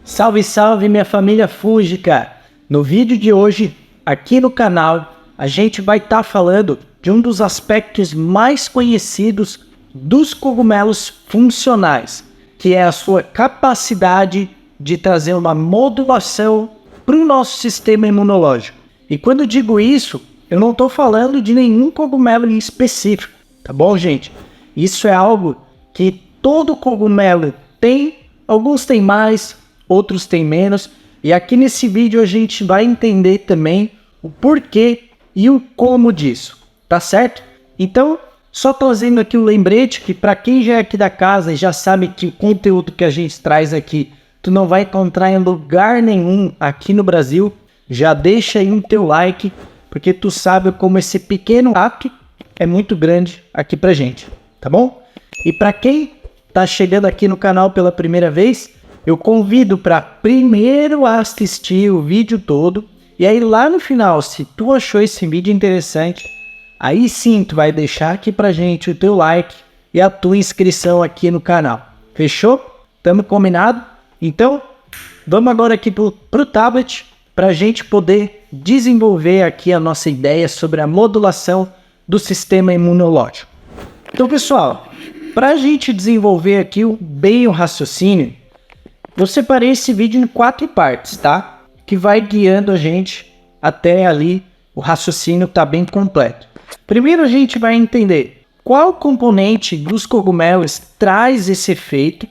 Salve, salve minha família fúngica! No vídeo de hoje, aqui no canal, a gente vai estar falando de um dos aspectos mais conhecidos dos cogumelos funcionais, que é a sua capacidade de trazer uma modulação para o nosso sistema imunológico. E quando eu digo isso, eu não estou falando de nenhum cogumelo em específico, tá bom, gente? Isso é algo que todo cogumelo tem, alguns têm mais, outros têm menos, e aqui nesse vídeo a gente vai entender também o porquê e o como disso, tá certo? Então, só trazendo aqui um lembrete que para quem já é aqui da casa e já sabe que o conteúdo que a gente traz aqui, tu não vai encontrar em lugar nenhum aqui no Brasil, já deixa aí um teu like, porque tu sabe como esse pequeno ato é muito grande aqui pra gente, tá bom? E para quem tá chegando aqui no canal pela primeira vez, eu convido para primeiro assistir o vídeo todo, e aí lá no final, se tu achou esse vídeo interessante, aí sim tu vai deixar aqui pra gente o teu like e a tua inscrição aqui no canal. Fechou? Tamo combinado? Então, vamos agora aqui pro tablet para a gente poder desenvolver aqui a nossa ideia sobre a modulação do sistema imunológico. Então, pessoal, para a gente desenvolver aqui bem o raciocínio, eu separei esse vídeo em 4 partes, tá? Que vai guiando a gente até ali, o raciocínio tá bem completo. Primeiro a gente vai entender qual componente dos cogumelos traz esse efeito.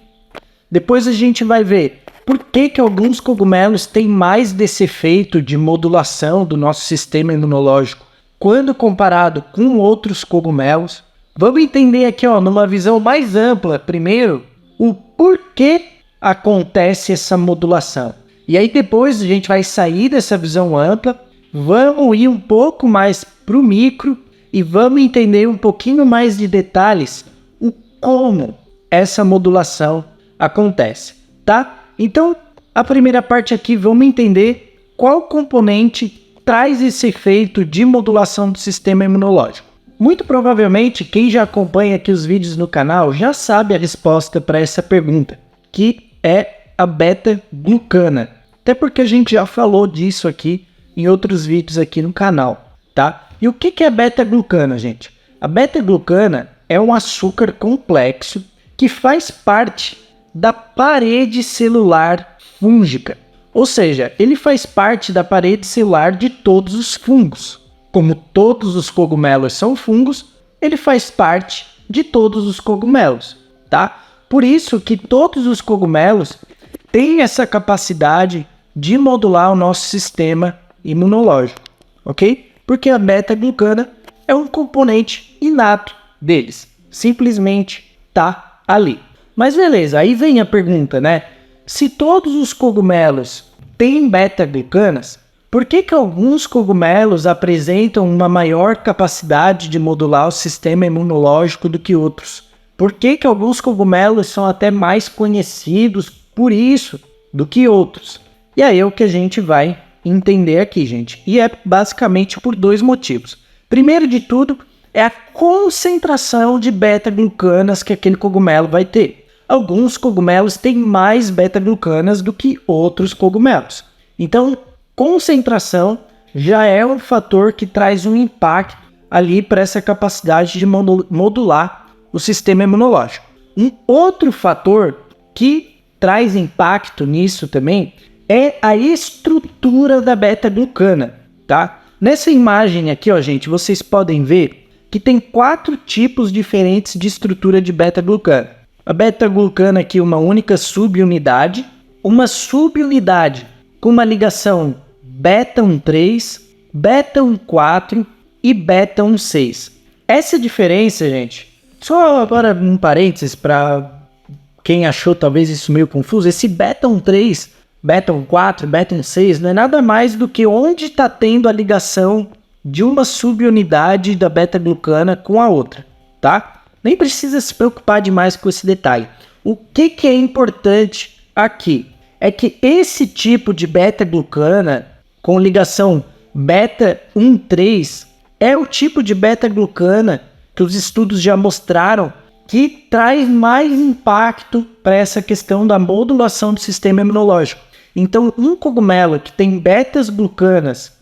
Depois a gente vai ver por que alguns cogumelos têm mais desse efeito de modulação do nosso sistema imunológico quando comparado com outros cogumelos. Vamos entender aqui, ó, numa visão mais ampla, primeiro, o porquê acontece essa modulação. E aí depois a gente vai sair dessa visão ampla, vamos ir um pouco mais para o micro e vamos entender um pouquinho mais de detalhes o como essa modulação acontece, tá? Então, a primeira parte aqui, vamos entender qual componente traz esse efeito de modulação do sistema imunológico. Muito provavelmente, quem já acompanha aqui os vídeos no canal já sabe a resposta para essa pergunta, que é a beta-glucana. Até porque a gente já falou disso aqui em outros vídeos aqui no canal, tá? E o que é beta-glucana, gente? A beta-glucana é um açúcar complexo que faz parte da parede celular fúngica. Ou seja, ele faz parte da parede celular de todos os fungos. Como todos os cogumelos são fungos, ele faz parte de todos os cogumelos, tá? Por isso que todos os cogumelos têm essa capacidade de modular o nosso sistema imunológico, ok? Porque a beta-glucana é um componente inato deles, simplesmente tá ali. Mas beleza, aí vem a pergunta, né? Se todos os cogumelos têm beta-glucanas, por que alguns cogumelos apresentam uma maior capacidade de modular o sistema imunológico do que outros? Por que alguns cogumelos são até mais conhecidos por isso do que outros? E aí é o que a gente vai entender aqui, gente. E é basicamente por 2 motivos. Primeiro de tudo, é a concentração de beta-glucanas que aquele cogumelo vai ter. Alguns cogumelos têm mais beta-glucanas do que outros cogumelos. Então, concentração já é um fator que traz um impacto ali para essa capacidade de modular o sistema imunológico. Um outro fator que traz impacto nisso também é a estrutura da beta-glucana, tá? Nessa imagem aqui, ó, gente, vocês podem ver que tem 4 tipos diferentes de estrutura de beta-glucana. A beta-glucana aqui, uma única subunidade, uma subunidade com uma ligação beta-1,3, beta-1,4 e beta-1,6. Essa diferença, gente, só agora um parênteses para quem achou talvez isso meio confuso, esse beta-1,3, beta-1,4, beta-1,6 não é nada mais do que onde está tendo a ligação de uma subunidade da beta-glucana com a outra, tá? Nem precisa se preocupar demais com esse detalhe. O que é importante aqui é que esse tipo de beta-glucana com ligação beta-1,3 é o tipo de beta-glucana que os estudos já mostraram que traz mais impacto para essa questão da modulação do sistema imunológico. Então, um cogumelo que tem betas-glucanas,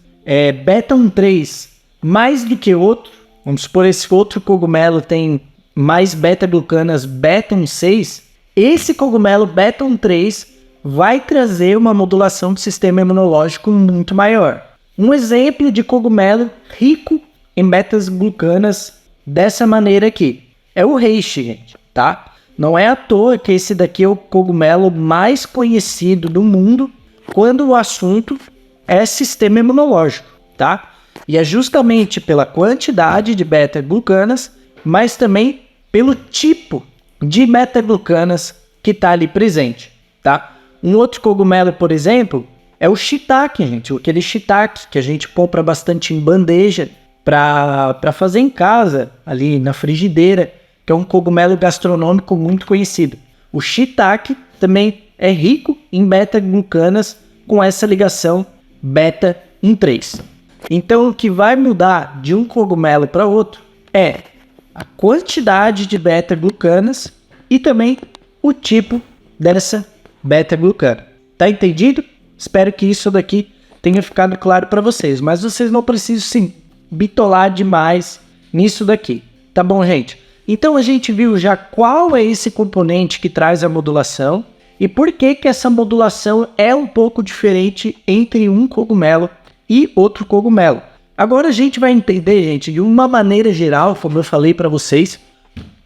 beta-1,3, mais do que outro, vamos supor esse outro cogumelo tem mais beta-glucanas beta-1,6, esse cogumelo beta-1,3 vai trazer uma modulação do sistema imunológico muito maior. Um exemplo de cogumelo rico em betas-glucanas dessa maneira aqui é o reishi, gente, tá? Não é à toa que esse daqui é o cogumelo mais conhecido do mundo quando o assunto é sistema imunológico, tá? E é justamente pela quantidade de beta-glucanas, mas também pelo tipo de beta-glucanas que está ali presente, tá? Um outro cogumelo, por exemplo, é o shiitake, gente. Aquele shiitake que a gente compra bastante em bandeja para fazer em casa, ali na frigideira, que é um cogumelo gastronômico muito conhecido. O shiitake também é rico em beta-glucanas com essa ligação beta-1,3. Então, o que vai mudar de um cogumelo para outro é a quantidade de beta-glucanas e também o tipo dessa beta-glucana. Tá entendido? Espero que isso daqui tenha ficado claro para vocês, mas vocês não precisam se bitolar demais nisso daqui. Tá bom, gente? Então a gente viu já qual é esse componente que traz a modulação e por que essa modulação é um pouco diferente entre um cogumelo e outro cogumelo. Agora a gente vai entender, gente, de uma maneira geral, como eu falei para vocês,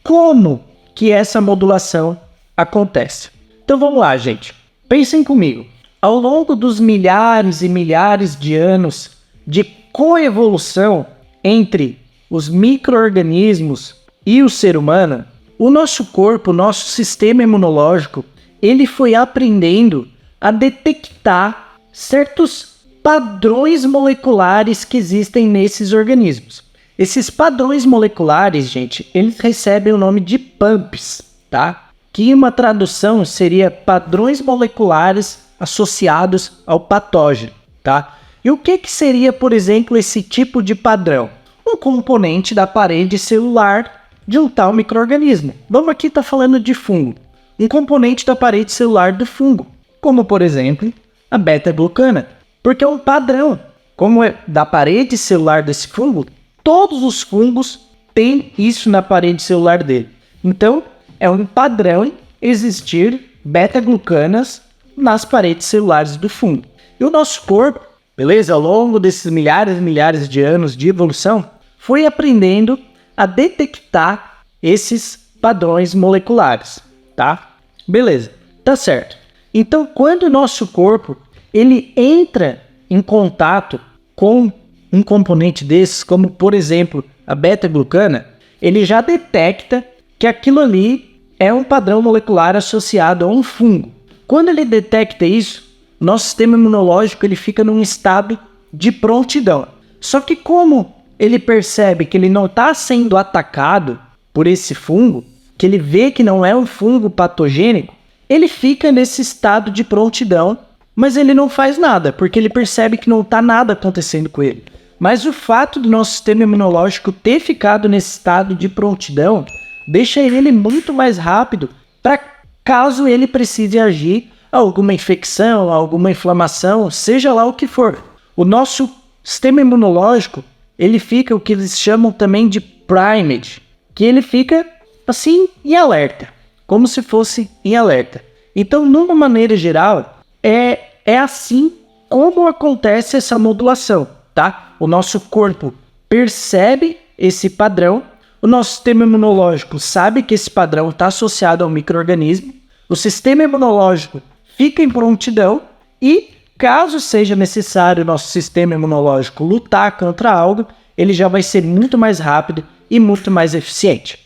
como que essa modulação acontece. Então vamos lá, gente. Pensem comigo. Ao longo dos milhares e milhares de anos de coevolução entre os micro-organismos e o ser humano, o nosso corpo, o nosso sistema imunológico, ele foi aprendendo a detectar certos padrões moleculares que existem nesses organismos. Esses padrões moleculares, gente, eles recebem o nome de PAMPs, tá? Que uma tradução seria padrões moleculares associados ao patógeno, tá? E o que seria, por exemplo, esse tipo de padrão? Um componente da parede celular de um tal micro-organismo. Vamos aqui estar falando de fungo. Um componente da parede celular do fungo, como por exemplo, a beta-glucana. Porque é um padrão. Como é da parede celular desse fungo, todos os fungos têm isso na parede celular dele. Então, é um padrão existir beta-glucanas nas paredes celulares do fungo. E o nosso corpo, beleza? Ao longo desses milhares e milhares de anos de evolução, foi aprendendo a detectar esses padrões moleculares, tá? Beleza, tá certo. Então, quando o nosso corpo ele entra em contato com um componente desses, como por exemplo a beta-glucana, ele já detecta que aquilo ali é um padrão molecular associado a um fungo. Quando ele detecta isso, nosso sistema imunológico ele fica num estado de prontidão. Só que como ele percebe que ele não está sendo atacado por esse fungo, que ele vê que não é um fungo patogênico, ele fica nesse estado de prontidão, mas ele não faz nada, porque ele percebe que não está nada acontecendo com ele. Mas o fato do nosso sistema imunológico ter ficado nesse estado de prontidão deixa ele muito mais rápido para caso ele precise agir a alguma infecção, a alguma inflamação, seja lá o que for. O nosso sistema imunológico ele fica o que eles chamam também de primed, que ele fica assim em alerta, como se fosse em alerta. Então, numa maneira geral, é assim como acontece essa modulação, tá? O nosso corpo percebe esse padrão, o nosso sistema imunológico sabe que esse padrão está associado ao micro-organismo, o sistema imunológico fica em prontidão e caso seja necessário o nosso sistema imunológico lutar contra algo, ele já vai ser muito mais rápido e muito mais eficiente.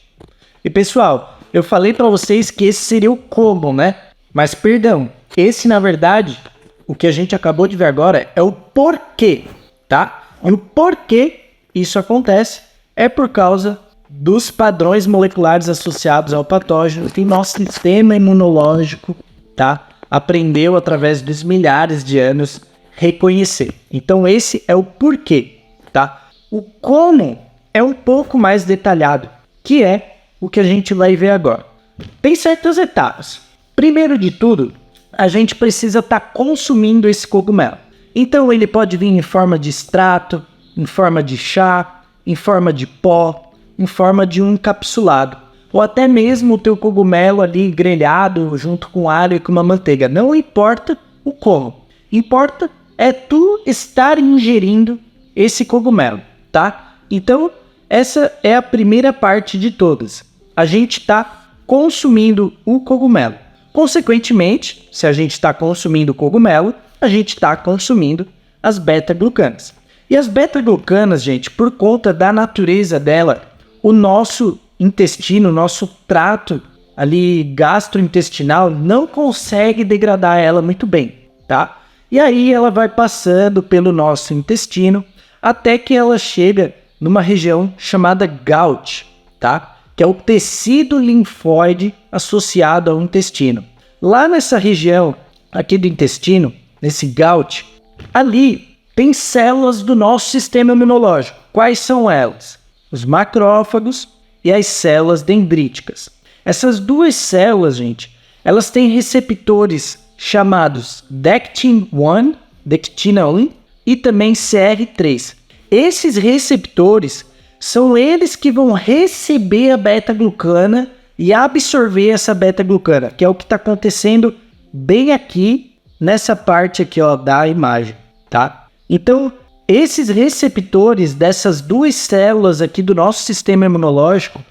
E pessoal, eu falei para vocês que esse seria o como, né? Mas perdão, esse na verdade, o que a gente acabou de ver agora é o porquê, tá? E o porquê isso acontece é por causa dos padrões moleculares associados ao patógeno que nosso sistema imunológico, tá? Aprendeu através dos milhares de anos reconhecer. Então esse é o porquê, tá? O como é um pouco mais detalhado, que é o que a gente vai ver agora. Tem certas etapas. Primeiro de tudo, a gente precisa estar consumindo esse cogumelo. Então ele pode vir em forma de extrato, em forma de chá, em forma de pó, em forma de um encapsulado. Ou até mesmo o teu cogumelo ali grelhado junto com alho e com uma manteiga. Não importa o como. Importa é tu estar ingerindo esse cogumelo, tá? Então, essa é a primeira parte de todas. A gente está consumindo o cogumelo. Consequentemente, se a gente está consumindo o cogumelo, a gente está consumindo as beta-glucanas. E as beta-glucanas, gente, por conta da natureza dela, o nosso intestino, nosso trato ali gastrointestinal não consegue degradar ela muito bem, tá? E aí ela vai passando pelo nosso intestino até que ela chega numa região chamada GALT, tá? Que é o tecido linfóide associado ao intestino. Lá nessa região aqui do intestino, nesse GALT, ali tem células do nosso sistema imunológico. Quais são elas? Os macrófagos e as células dendríticas. Essas duas células, gente, elas têm receptores chamados Dectin-1, Dectina 1 e também CR3. Esses receptores são eles que vão receber a beta-glucana e absorver essa beta-glucana, que é o que está acontecendo bem aqui, nessa parte aqui, ó, da imagem, tá? Então, esses receptores dessas duas células aqui do nosso sistema imunológico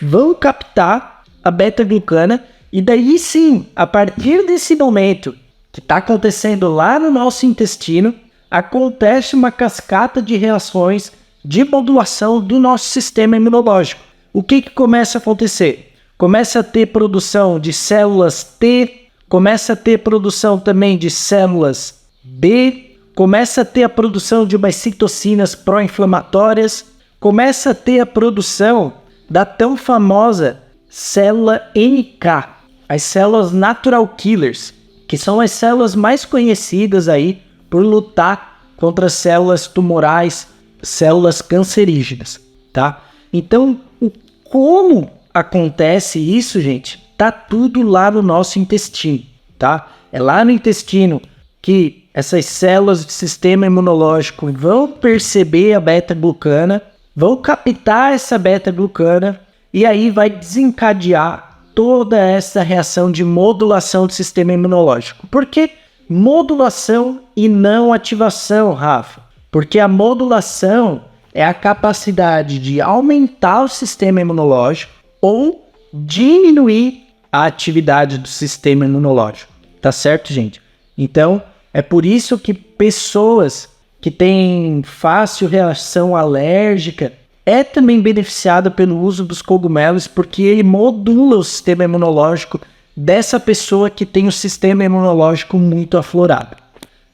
vão captar a beta-glucana e daí sim, a partir desse momento que está acontecendo lá no nosso intestino, acontece uma cascata de reações de modulação do nosso sistema imunológico. O que começa a acontecer? Começa a ter produção de células T, começa a ter produção também de células B, começa a ter a produção de umas citocinas pró-inflamatórias, começa a ter a produção da tão famosa célula NK, as células Natural Killers, que são as células mais conhecidas aí por lutar contra células tumorais, células cancerígenas, tá? Então, como acontece isso, gente? Tá tudo lá no nosso intestino, tá? É lá no intestino que essas células do sistema imunológico vão perceber a beta-glucana, vão captar essa beta-glucana e aí vai desencadear toda essa reação de modulação do sistema imunológico. Por que modulação e não ativação, Rafa? Porque a modulação é a capacidade de aumentar o sistema imunológico ou diminuir a atividade do sistema imunológico. Tá certo, gente? Então, é por isso que pessoas que têm fácil reação alérgica é também beneficiada pelo uso dos cogumelos, porque ele modula o sistema imunológico dessa pessoa que tem o sistema imunológico muito aflorado.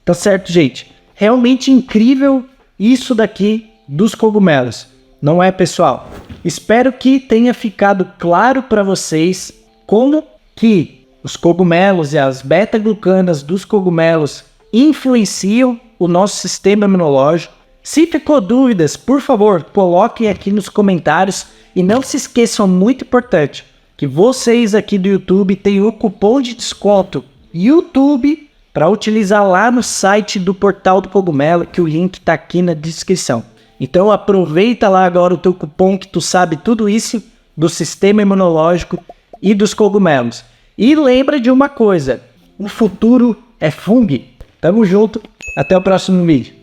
Tá certo, gente? Realmente incrível isso daqui dos cogumelos, não é, pessoal? Espero que tenha ficado claro para vocês como que os cogumelos e as beta-glucanas dos cogumelos influenciam o nosso sistema imunológico. Se ficou dúvidas, por favor, coloquem aqui nos comentários e não se esqueçam, muito importante, que vocês aqui do YouTube têm o cupom de desconto YouTube para utilizar lá no site do Portal do Cogumelo, que o link está aqui na descrição. Então aproveita lá agora o teu cupom que tu sabe tudo isso do sistema imunológico e dos cogumelos. E lembra de uma coisa, o futuro é fungo. Tamo junto, até o próximo vídeo.